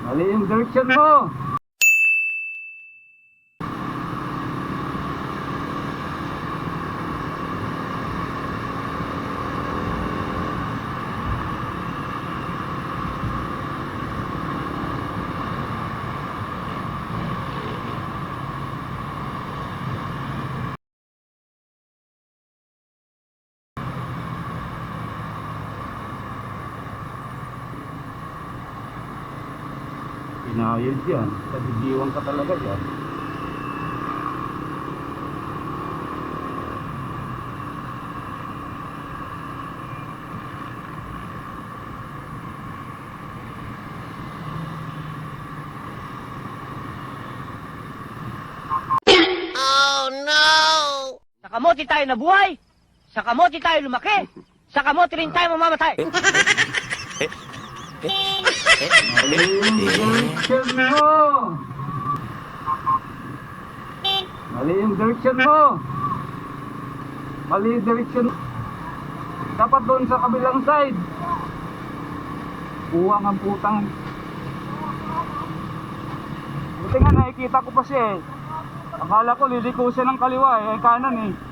Mali yung direction mo. Inayos yan. Kabigiwan ka talaga yan. Sa kamote tayo nabuhay, sa kamote tayo lumaki, sa kamote rin tayo mamamatay. Mali yung direction mo. Mali yung direction mo. Mali yung direction. Dapat doon sa kabilang side. Buwang ang putang. Buti nga nakikita ko pa siya eh. Akala ko liliko siya ng kaliwa eh, kanan eh.